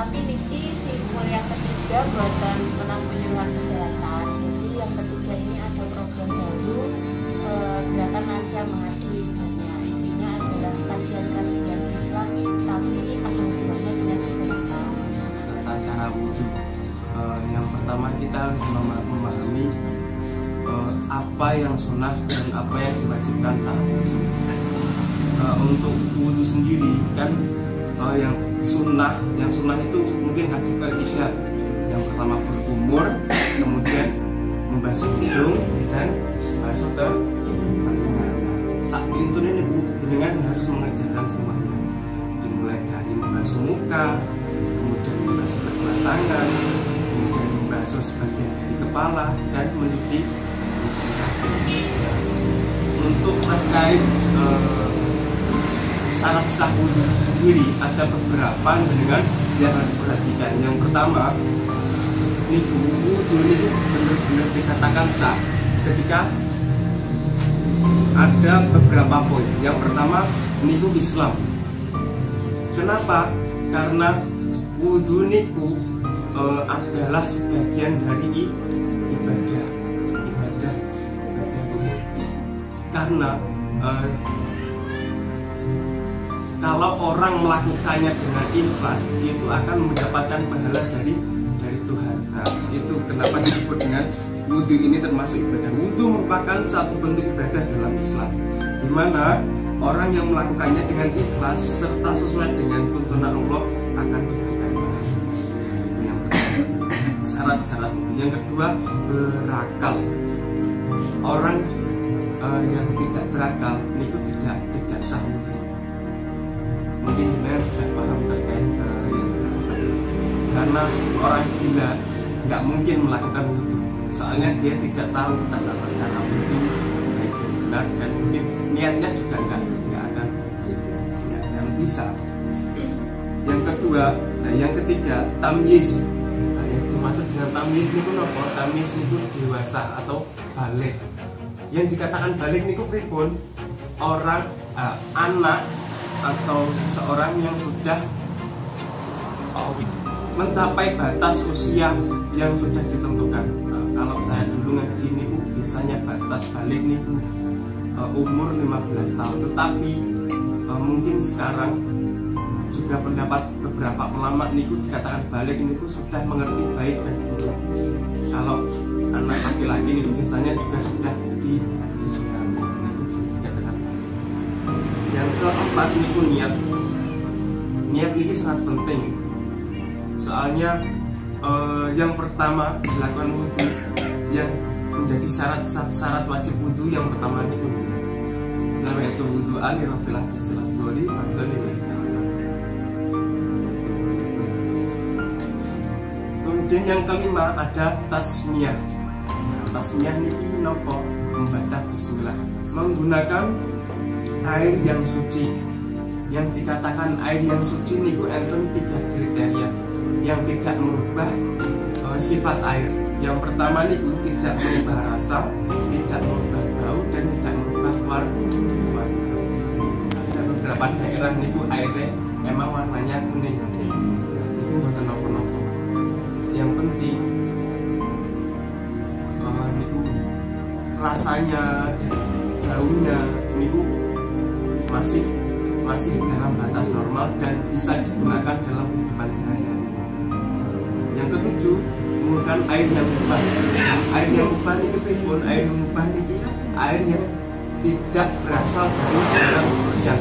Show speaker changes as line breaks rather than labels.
tapi niki simpul yang ketiga buatan menang penyuluhan kesehatan. Jadi yang ketiga ini ada program baru gerakan lansia mengaji. Sebenarnya isinya adalah kajian-kajian Islam tapi ada hubungannya dengan kesehatan.
Tata cara wudhu. Yang pertama kita harus memahami apa yang sunnah dan apa yang diwajibkan saat wudhu. Untuk wudhu sendiri kan yang sunnah itu mungkin ada tiga. Yang pertama berkumur, kemudian membasuh hidung dan basuh ke telinga. Saat itu nih dengan harus mengerjakan semuanya, dimulai dari membasuh muka, kemudian membasuh kedua tangan, kemudian membasuh sebagian dari kepala dan mencuci kaki. Untuk terkait syarat sah wudhu sendiri ada beberapa dengan yang harus perhatikan. Yang pertama, wudhu ini benar-benar dikatakan sah ketika ada beberapa poin. Yang pertama, niku Islam. Kenapa? Karena wudhu niku adalah sebagian dari ibadah. Karena kalau orang melakukannya dengan ikhlas itu akan mendapatkan pahala dari Tuhan. Nah, itu kenapa disebut dengan wudhu ini termasuk ibadah. Wudhu merupakan satu bentuk ibadah dalam Islam, di mana orang yang melakukannya dengan ikhlas serta sesuai dengan tuntunan Allah akan diberikan pahala. Itu yang pertama, syarat-syarat itu. Yang kedua, berakal. Orang yang tidak berakal itu tidak sah wudhu. Mungkin kita sudah paham terkait yang berakal. Karena orang gila nggak mungkin melakukan wudhu, soalnya dia tidak tahu tata cara wudhu baik dan benar, dan mungkin niatnya juga nggak akan bisa. Yang kedua, yang ketiga, tamyiz. Yang dimaksud dengan tamyiz itu apa? Tamyiz itu dewasa atau balik. Yang dikatakan balik niku pripun? Orang anak atau seseorang yang sudah mencapai batas usia yang sudah ditentukan. Kalau saya dulu ngaji niku biasanya batas balik niku umur 15 tahun. Tetapi mungkin sekarang juga pendapat beberapa ulama niku dikatakan balik niku sudah mengerti baik dan buruk. Kalau anak laki-laki niku biasanya juga sudah disunat. Niku dikatakan balik. Yang keempat niku niat. Niat ini sangat penting. Soalnya yang pertama dilakukan wudhu, yang menjadi syarat wajib wudhu yang pertama niku niat. Namanya itu wudhu al-rafilah kasilas goli fardhon lillahi ta'ala. Kemudian yang kelima ada tasmiyah. Tasmiyah niki nopo? Membaca bismillah menggunakan air yang suci. Yang dikatakan air yang suci niku enten 3 kriteria yang tidak merubah sifat air. Yang pertama niku tidak merubah rasa, tidak merubah bau, dan tidak merubah warna. Ada beberapa daerah niku airnya memang warnanya kuning. Niku mboten napa-napa. Yang penting niku rasanya dan baunya niku masih dalam batas normal dan bisa digunakan dalam kehidupan sehari-hari. Yang ketujuh, menggunakan air yang mubah. Air yang mubah ini pripun? Air yang mubah ini air yang tidak berasal dari jalan curian.